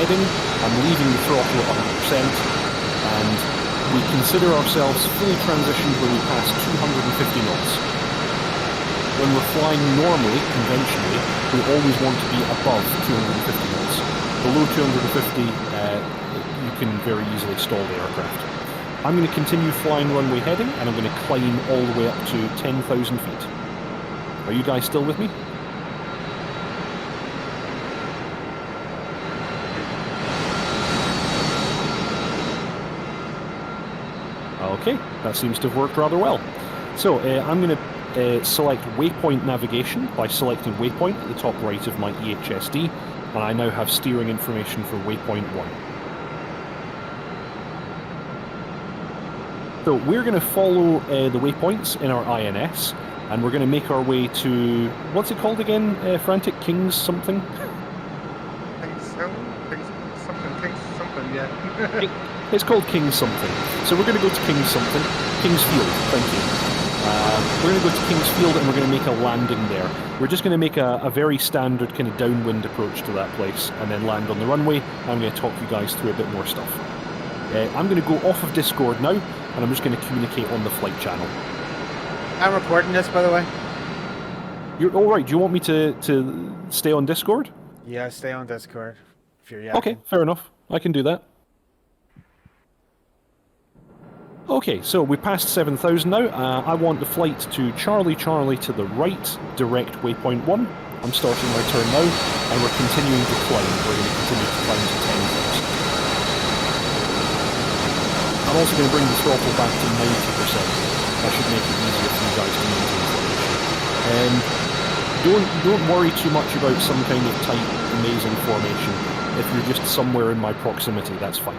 heading. I'm leaving the throttle at 100%, and we consider ourselves fully transitioned when we pass 250 knots. When we're flying normally, conventionally, we always want to be above 250 knots. Below 250, you can very easily stall the aircraft. I'm going to continue flying runway heading, and I'm going to climb all the way up to 10,000 feet. Are you guys still with me? Okay, that seems to have worked rather well. So I'm going to select waypoint navigation by selecting waypoint at the top right of my EHSD, and I now have steering information for waypoint 1. So we're going to follow the waypoints in our INS, and we're going to make our way to, what's it called again, Frantic? King's something? King's something, yeah. It's called King's something. So we're going to go to King's something. King's Field, thank you. We're going to go to King's Field and we're going to make a landing there. We're just going to make a very standard kind of downwind approach to that place and then land on the runway. I'm going to talk you guys through a bit more stuff. I'm going to go off of Discord now, and I'm just going to communicate on the flight channel. I'm recording this, by the way. You're all right. Do you want me to stay on Discord? Yeah, stay on Discord. If you're Okay, fair enough. I can do that. Okay, so we passed 7,000 now. I want the flight to Charlie Charlie to the right, direct waypoint 1. I'm starting my turn now, and we're continuing to climb. We're going to continue to climb to 10,000. I'm also going to bring the throttle back to 90%. That should make it easier for you guys to maintain formation. Don't worry too much about some kind of tight, amazing formation. If you're just somewhere in my proximity, that's fine.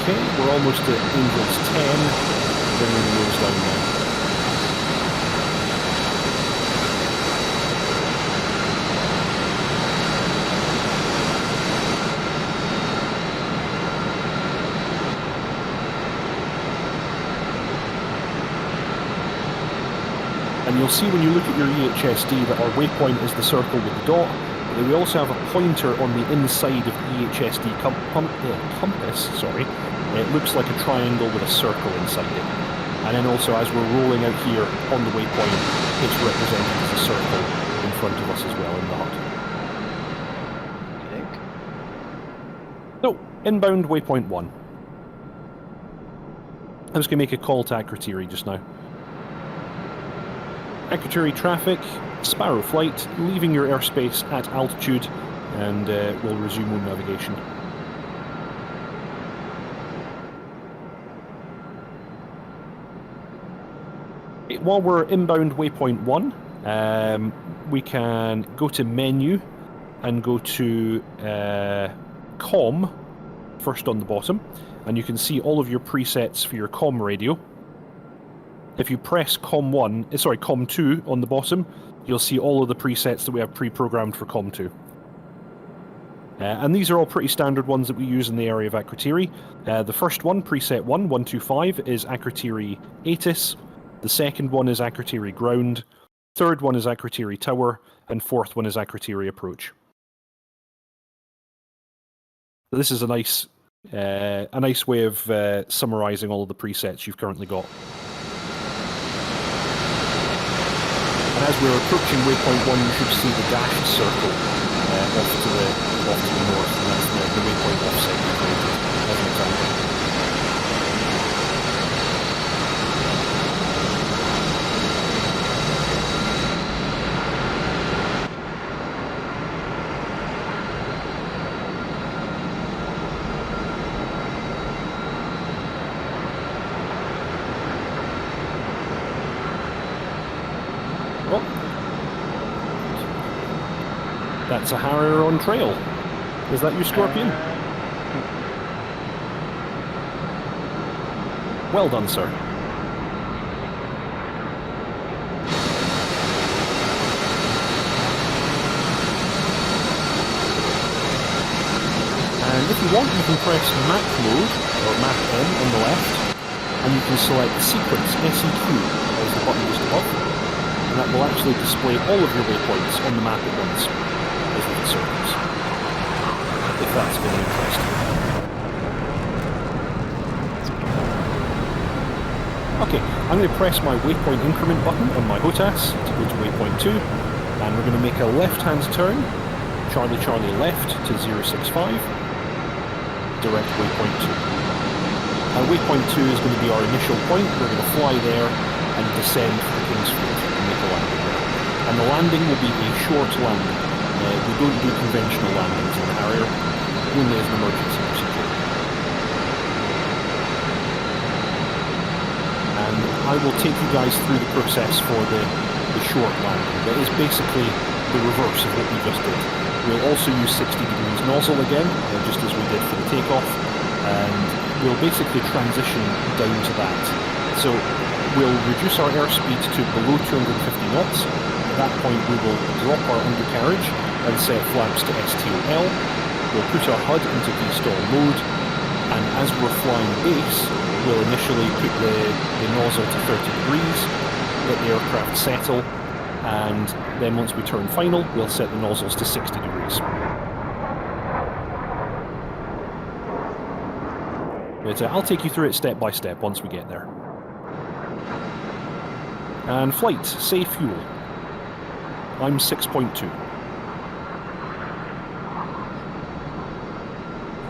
Okay, we're almost at Angels 10, bringing the wheels down now. And you'll see when you look at your EHSD that our waypoint is the circle with the dot. We also have a pointer on the inside of the EHSD compass, sorry. It looks like a triangle with a circle inside it. And then also as we're rolling out here on the waypoint, it's represented as a circle in front of us as well in the HUD. So, inbound waypoint 1. I'm just going to make a call to Akrotiri just now. Akrotiri traffic, Sparrow flight, leaving your airspace at altitude, and we'll resume on navigation. While we're inbound waypoint 1, we can go to menu and go to COM, first on the bottom, and you can see all of your presets for your COM radio. If you press COM 2 on the bottom, you'll see all of the presets that we have pre-programmed for COM 2. And these are all pretty standard ones that we use in the area of Akrotiri. The first one, preset 125, is Akrotiri ATIS. The second one is Akrotiri ground. Third one is Akrotiri tower. And fourth one is Akrotiri approach. So this is a nice way of summarizing all of the presets you've currently got. And as we're approaching waypoint 1, you should see the dashed circle off to the north, and that's the waypoint offset we created as an example. That's a Harrier on trail. Is that you, Scorpion? Well done, sir. if you want, you can press Map Mode, or Map M on the left, and you can select Sequence, SEQ, as the button just above, and that will actually display all of your waypoints on the map at once, as little circles, if that's going to interest you. Okay, I'm going to press my waypoint increment button on my HOTAS to go to waypoint 2, and we're going to make a left-hand turn, Charlie Charlie left to 065, direct waypoint 2. And waypoint 2 is going to be our initial point. We're going to fly there and descend for the Kingsfield and make a landing there. And the landing will be a short landing. We don't do conventional landings in the Harrier, only as an emergency procedure. And I will take you guys through the process for the short landing. That is basically the reverse of what we just did. We'll also use 60 degrees nozzle again, just as we did for the takeoff, and we'll basically transition down to that. So we'll reduce our airspeed to below 250 knots. At that point we will drop our undercarriage and set flaps to STOL. We'll put our HUD into VSTOL mode, and as we're flying base, we'll initially put the nozzle to 30 degrees, let the aircraft settle, and then once we turn final, we'll set the nozzles to 60 degrees. But I'll take you through it step by step once we get there. And flight, save fuel. I'm 6.2.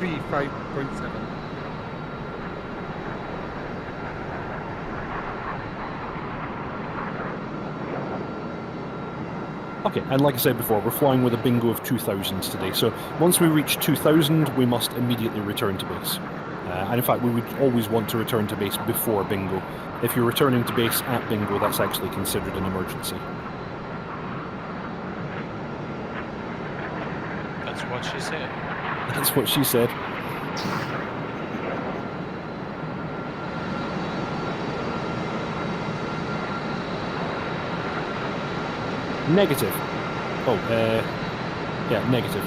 V5.7. Okay, and like I said before, we're flying with a bingo of 2000s today, so once we reach 2000, we must immediately return to base. And in fact, we would always want to return to base before bingo. If you're returning to base at bingo, that's actually considered an emergency. That's what she said. That's what she said. Negative. Oh, yeah, negative.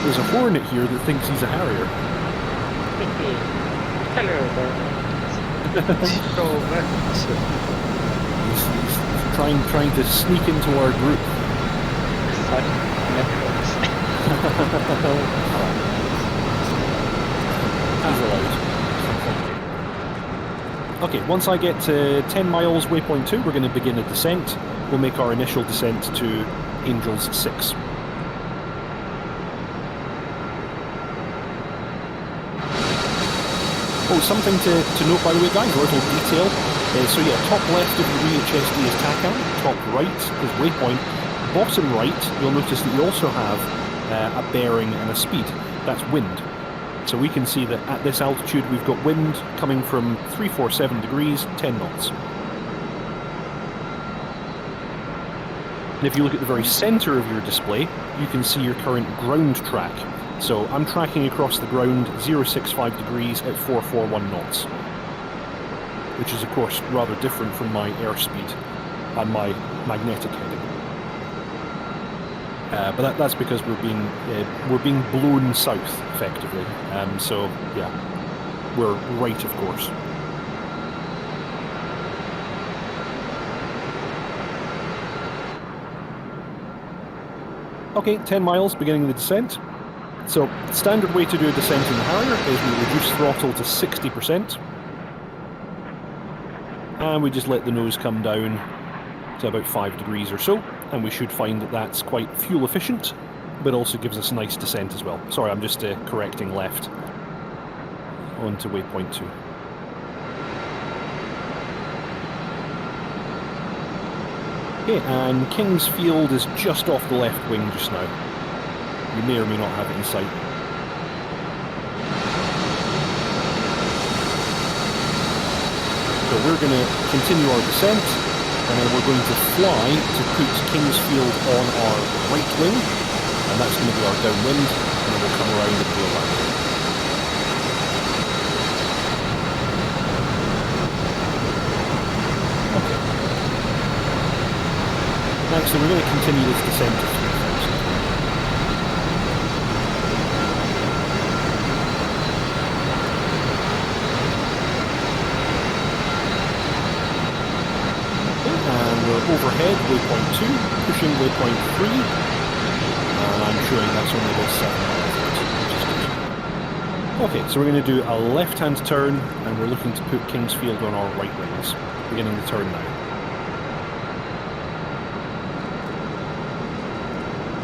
There's a hornet here that thinks he's a Harrier. Hello there. He's trying to sneak into our group. He's allowed. Okay, once I get to 10 miles waypoint 2, we're going to begin a descent. We'll make our initial descent to Angels 6. Oh, something to note, by the way, guys, a little detail. So yeah, top left of the VHSD is TACAN, top right is waypoint, bottom right, you'll notice that you also have a bearing and a speed. That's wind. So we can see that at this altitude we've got wind coming from 347 degrees, 10 knots. And if you look at the very center of your display, you can see your current ground track. So I'm tracking across the ground 065 degrees at 441 knots, which is of course rather different from my airspeed and my magnetic heading. But that's because we're being blown south effectively. So yeah, we're right, of course. Okay, 10 miles, beginning the descent. So, the standard way to do a descent in the Harrier is we reduce throttle to 60%. And we just let the nose come down to about 5 degrees or so. And we should find that that's quite fuel efficient, but also gives us a nice descent as well. Sorry, I'm just correcting left onto waypoint 2. Okay, and Kingsfield is just off the left wing just now. You may or may not have it in sight. So we're going to continue our descent, and then we're going to fly to put Kingsfield on our right wing, and that's going to be our downwind, and then we'll come around and go around. Okay. Next, so we're going to continue this descent to 3,000. Overhead, waypoint 2, pushing waypoint 3, and I'm showing that's only about 7 miles. Okay, so we're going to do a left-hand turn, and we're looking to put Kingsfield on our right wings. Beginning the turn now.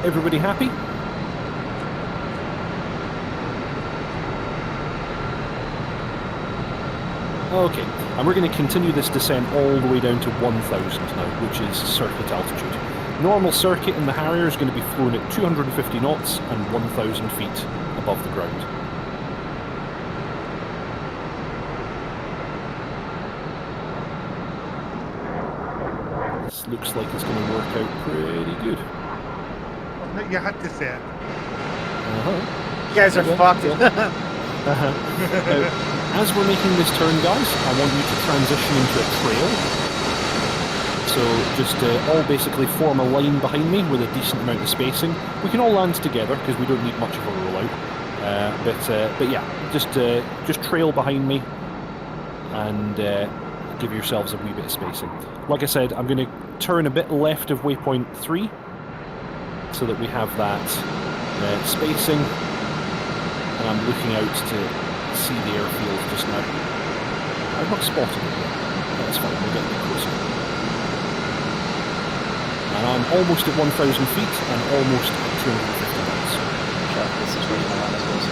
Everybody happy? Okay, and we're going to continue this descent all the way down to 1,000 now, which is circuit altitude. Normal circuit in the Harrier is going to be flown at 250 knots and 1,000 feet above the ground. This looks like it's going to work out pretty good. You had to say it. You guys are fucked. Now, as we're making this turn, guys, I want you to transition into a trail. So just all basically form a line behind me with a decent amount of spacing. We can all land together because we don't need much of a rollout. But yeah, just trail behind me and give yourselves a wee bit of spacing. Like I said, I'm going to turn a bit left of waypoint 3 so that we have that spacing. And I'm looking out to see the airfield just now. I've not spotted it yet. That's fine, we'll get a bit closer. And I'm almost at 1,000 feet and almost at 250 knots. Sure, this situation around us also.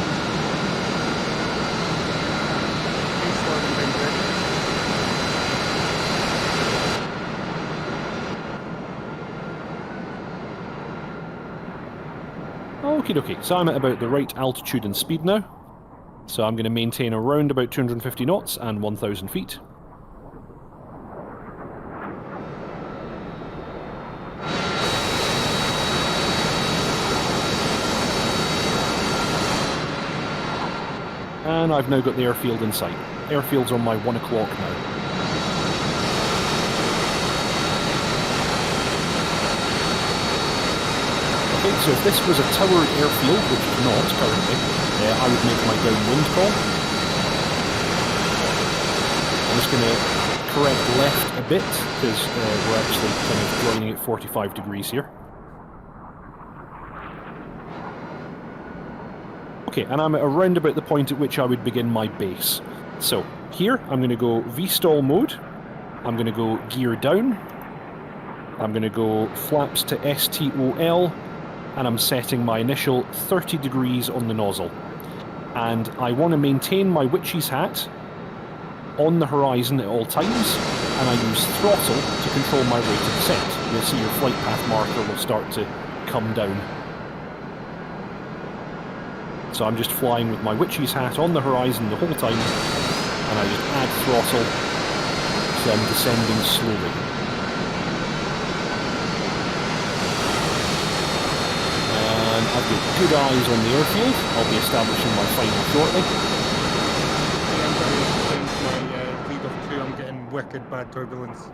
Okie dokie, so I'm at about the right altitude and speed now. So I'm going to maintain around about 250 knots and 1,000 feet. And I've now got the airfield in sight. Airfield's on my 1 o'clock now. Okay, so if this was a towered airfield, which it's not currently, I would make my downwind call. I'm just going to correct left a bit, because we're actually kind of running at 45 degrees here. Okay, and I'm at around about the point at which I would begin my base. So, here, I'm going to go V-stall mode. I'm going to go gear down. I'm going to go flaps to STOL. And I'm setting my initial 30 degrees on the nozzle. And I want to maintain my witch's hat on the horizon at all times, and I use throttle to control my rate of descent. You'll see your flight path marker will start to come down. So I'm just flying with my witch's hat on the horizon the whole time, and I just add throttle, so I'm descending slowly. I've got good eyes on the airfield. I'll be establishing my final shortly. I'm going to change my lead of 2. I'm getting wicked bad turbulence.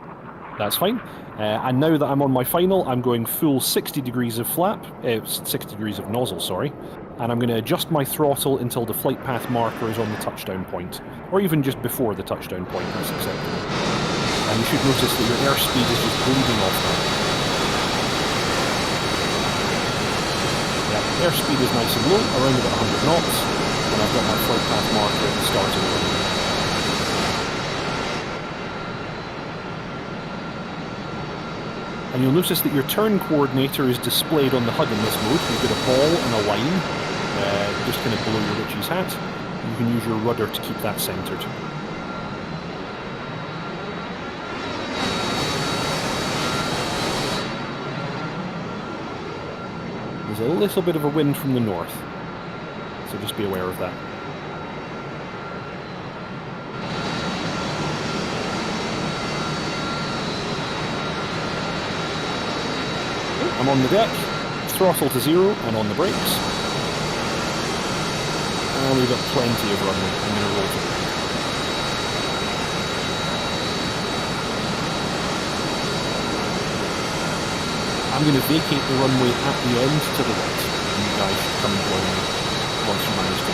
That's fine. And now that I'm on my final, I'm going full 60 degrees of flap, 60 degrees of nozzle, sorry. And I'm going to adjust my throttle until the flight path marker is on the touchdown point. Or even just before the touchdown point, that's acceptable. And you should notice that your airspeed is just bleeding off now. Airspeed is nice and low, around about 100 knots, and I've got my flight path marker at the start of the runway. And you'll notice that your turn coordinator is displayed on the HUD in this mode. You've got a ball and a line, just kind of below your witch's hat. You can use your rudder to keep that centered. There's a little bit of a wind from the north, so just be aware of that. on the deck, throttle to 0 and on the brakes. And we've got plenty of runway. I'm going to roll to the right. I'm going to vacate the runway at the end to the right. And you guys should come and join me once you manage to.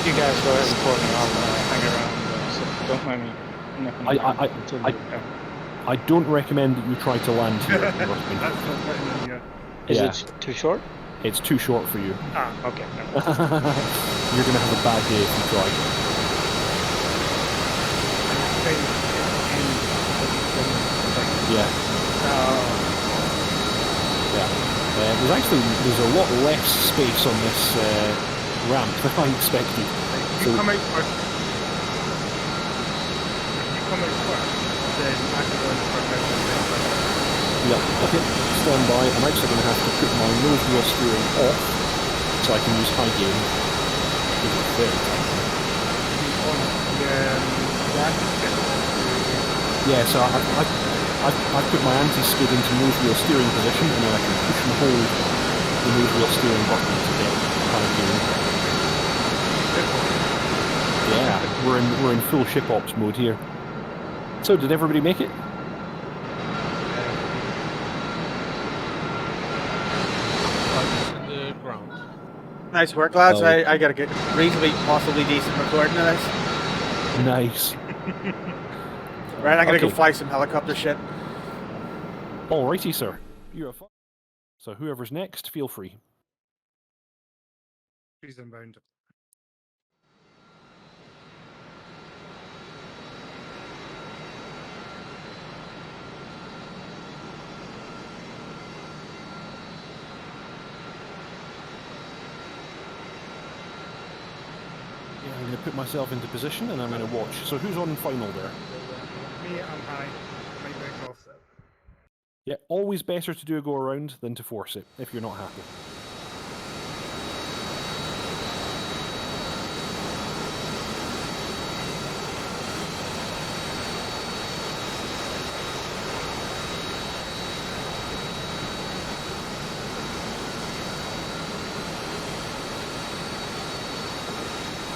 You guys go ahead and report me. I'll hang around, so don't mind me. I don't recommend that you try to land here. That's not letting in yet. Is Yeah. it too short? It's too short for you. Ah, okay. No. You're going to have a bad day if you try. Yeah. Yeah. There's a lot less space on this ramp than I expected. You come out first. You come out first, then I can go in front of Yeah, okay, stand by. I'm actually going to have to put my nose wheel steering off so I can use high gain. Because it's very tight. Yeah, so I've put my anti-skid into nose wheel steering position, and then I can push and hold the nose wheel steering button to get high gain. Yeah, we're in full ship ops mode here. So did everybody make it? In the ground. Nice work, lads. Oh. I got a good, reasonably, possibly decent recording of this. Nice. Right, I'm gonna go Okay. fly some helicopter shit. Alrighty, sir. You're a fun. So whoever's next, feel free. She's inbound. Yeah, I'm going to put myself into position and I'm going to watch. So who's on final there? Me, I'm high. Might break off. Yeah, always better to do a go around than to force it if you're not happy.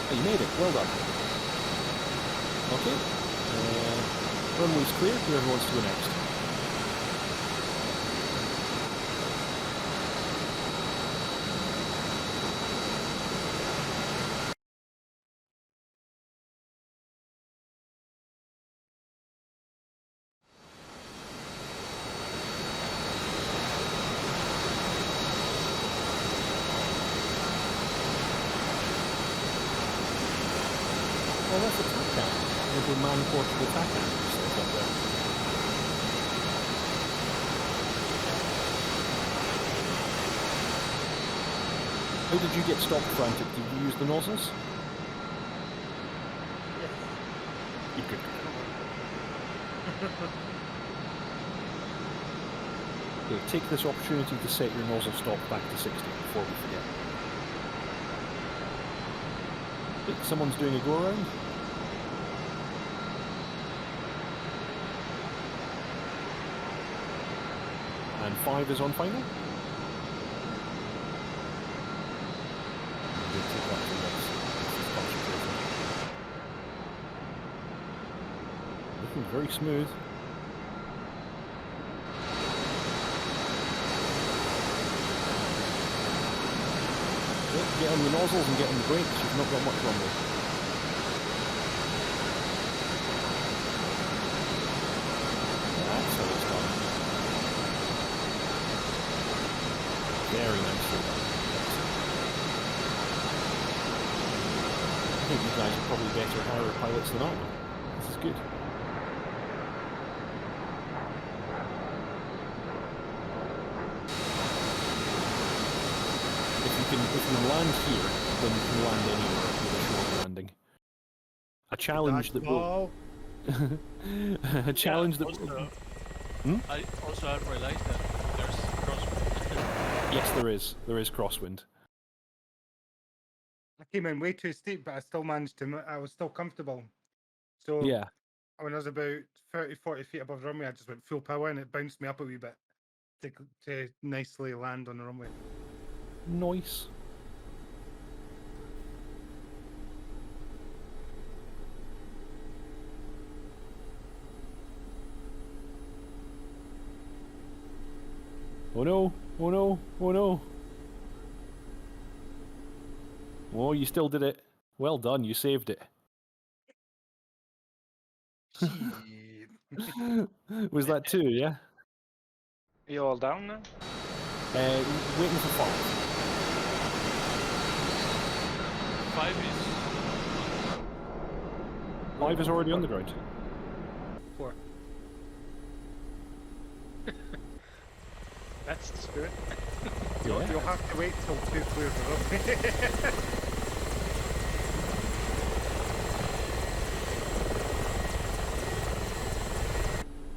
Oh, you made it. Well done. Okay. Runway's clear. Whoever wants to go next. Well, that's a TACAN. There's a man-portable TACAN set up there. How did you get stopped, Frantic? Did you use the nozzles? Yes. You could. Okay, take this opportunity to set your nozzle stop back to 60 before we forget. Okay, someone's doing a go-around. And 5 is on final. We'll take that to this. This is concentrating. Looking very smooth. Get on the nozzles and get on the brakes. You've not got much runway. That's how it's done. Very nicely done. I think you guys are probably better Harrier pilots than I am. This is good. If you land here, then you can land anywhere with a short landing. A challenge that will... a challenge that will... I also have realized that there's crosswind. Yes, there is. There is crosswind. I came in way too steep, but I still managed to. I was still comfortable. So Yeah. when I was about 30, 40 feet above the runway, I just went full power and it bounced me up a wee bit to nicely land on the runway. Nice. Oh no, oh no, oh no. Oh, you still did it. Well done, you saved it. Shit. Was that 2, yeah? Are you all down now? Waiting for 5. 5 is 5 is already on the ground. 4. That's the spirit. You'll Yeah. have to wait till 2 clears the runway.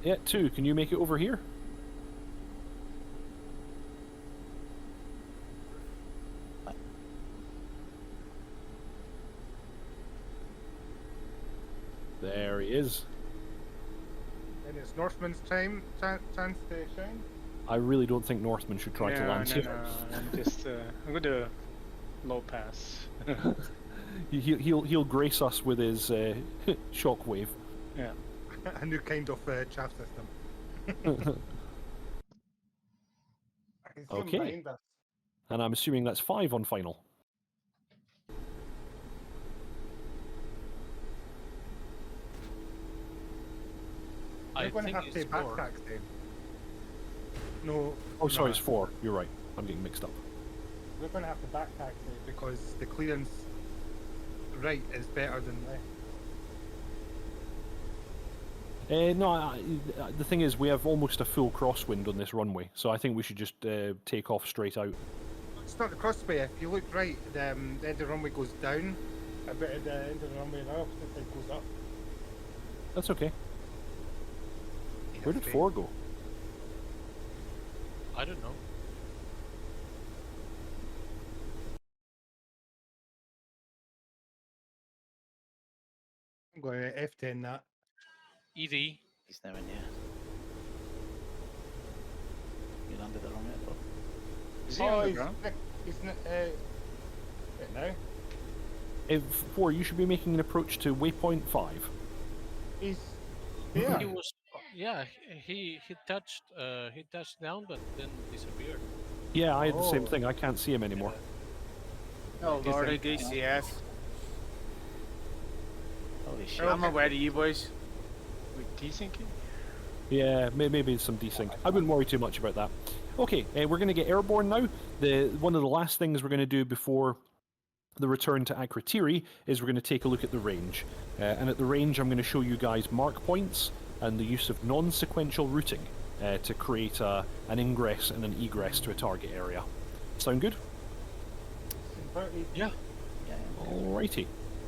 Yeah, 2. Can you make it over here? There he is. And it's Northman's chance to shine. I really don't think Northman should try to land here. No. I'm just, I'm gonna low pass. He'll grace us with his shockwave. Yeah. A new kind of chaff system. I can see Okay. him behind us. And I'm assuming that's 5 on final. I We're going to think have to it's 4. backtrack then. No. Oh, sorry, no, it's 4. You're right. I'm getting mixed up. We're going to have to backtrack then because the clearance right is better than left. No, the thing is, we have almost a full crosswind on this runway, so I think we should just take off straight out. It's not the crossway. If you look right, the end of the runway goes down. A bit at the end of the runway, the opposite side goes up. That's okay. Where did 4 go? I don't know. I'm going to F10 that. ED. He's nowhere near. You landed the wrong airport. Is he on the he's, ground? He's wait now. If 4, you should be making an approach to waypoint 5. He's He there. was, yeah, he touched down, but then disappeared. Yeah, I had the same Oh. thing. I can't see him anymore. Oh, He's Lord, in- DCS. Holy shit. I'm aware of you boys. We desyncing? Yeah, maybe some desync. I wouldn't worry too much about that. Okay, we're going to get airborne now. One of the last things we're going to do before the return to Akrotiri is we're going to take a look at the range. And at the range, I'm going to show you guys mark points and the use of non-sequential routing to create an ingress and an egress to a target area. Sound good? Inverted. Yeah. Yeah, Alrighty.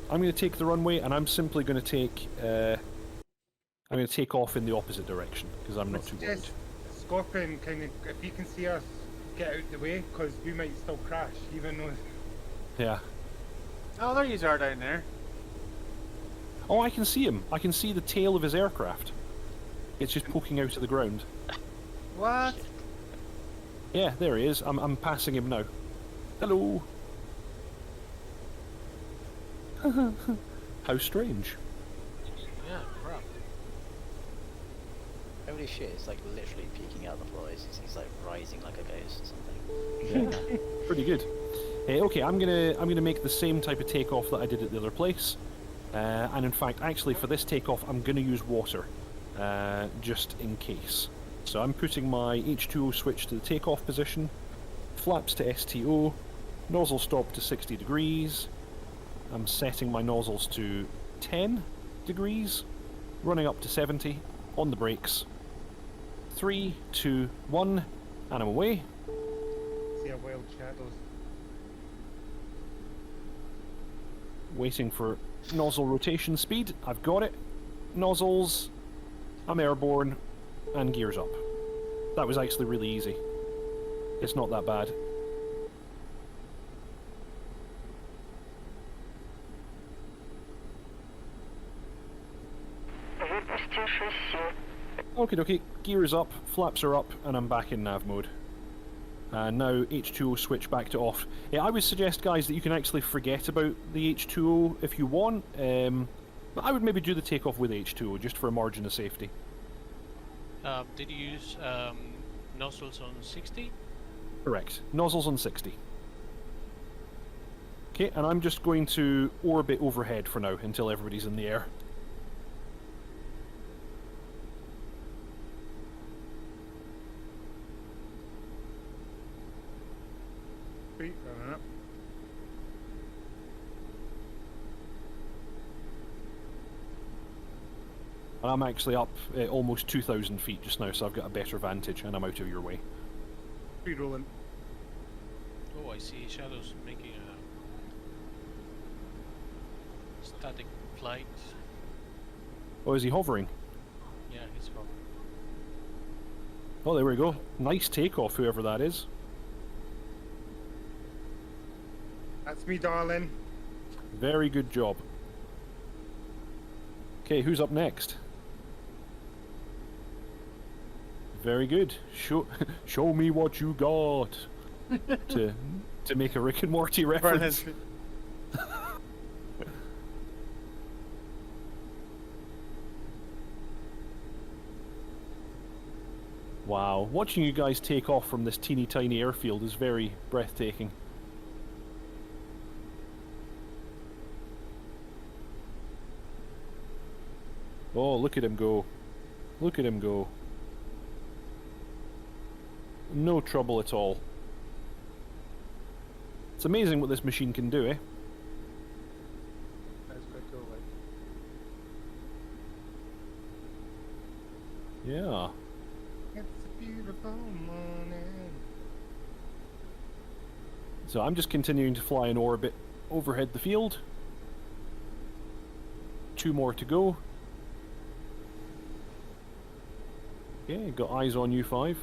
I'm going to take the runway, and I'm simply going to take. I'm going to take off in the opposite direction because I'm not too worried. Suggest Scorpion kind of, if he can see us, get out the way because we might still crash, even though. Yeah. Oh, there you are down there. Oh, I can see him. I can see the tail of his aircraft. It's just poking out of the ground. What? Yeah, there he is. I'm passing him now. Hello. How strange. Yeah, crap. holy shit, it's like literally peeking out the floor. He's like rising like a ghost or something. Yeah, pretty good. Okay, I'm gonna make the same type of takeoff that I did at the other place, and in fact, actually for this takeoff, I'm gonna use water, just in case. So I'm putting my H2O switch to the takeoff position, flaps to STO, nozzle stop to 60 degrees. I'm setting my nozzles to 10 degrees, running up to 70 on the brakes. 3, 2, 1, and I'm away. See a wild shadows. Waiting for nozzle rotation speed. I've got it. Nozzles. I'm airborne. And gears up. That was actually really easy. It's not that bad. Okay, dokie. Gears up, flaps are up, and I'm back in nav mode. And now H2O switch back to off. Yeah, I would suggest, guys, that you can actually forget about the H2O if you want. But I would maybe do the takeoff with H2O just for a margin of safety. Did you use nozzles on 60? Correct. Nozzles on 60. Okay, and I'm just going to orbit overhead for now until everybody's in the air. Feet running up. And I'm actually up almost 2,000 feet just now, so I've got a better vantage, and I'm out of your way. Feet rolling. Oh, I see Shadows making a static flight. Oh, is he hovering? Yeah, he's hovering. Oh, there we go. Nice takeoff, whoever that is. That's me, darling. Very good job. Okay, who's up next? Very good. Show me what you got. to make a Rick and Morty reference. Wow, watching you guys take off from this teeny tiny airfield is very breathtaking. Oh, look at him go. Look at him go. No trouble at all. It's amazing what this machine can do, eh? That's quite cool, like. Yeah. It's a beautiful morning. So I'm just continuing to fly in orbit overhead the field. 2 more to go. Okay, got eyes on you 5.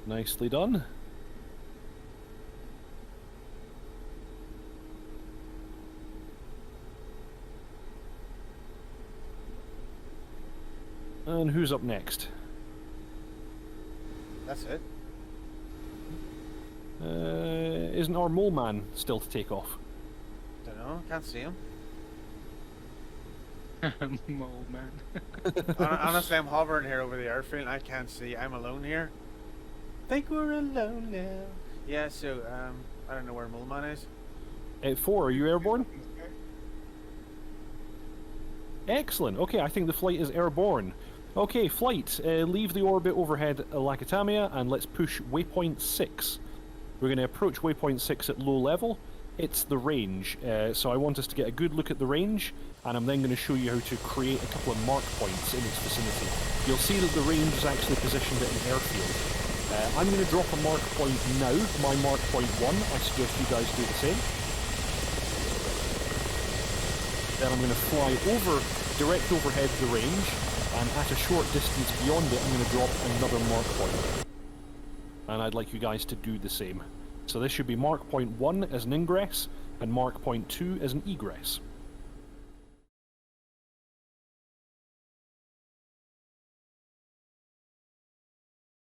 Nicely done. And who's up next? That's it. Isn't our mole man still to take off? Don't know. Can't see him. Mole man. Honestly, I'm hovering here over the airfield. And I can't see. I'm alone here. Think we're alone now. Yeah. So I don't know where Mole Man is. At 4, are you airborne? Excellent. Okay, I think the flight is airborne. Okay, flight. Leave the orbit overhead Lakatamia and let's push waypoint 6. We're going to approach waypoint 6 at low level. It's the range, so I want us to get a good look at the range, and I'm then going to show you how to create a couple of mark points in its vicinity. You'll see that the range is actually positioned at an airfield. I'm going to drop a mark point now, my mark point 1. I suggest you guys do the same. Then I'm going to fly over, direct overhead the range, and at a short distance beyond it, I'm going to drop another mark point. And I'd like you guys to do the same. So this should be mark point 1 as an ingress, and mark point 2 as an egress.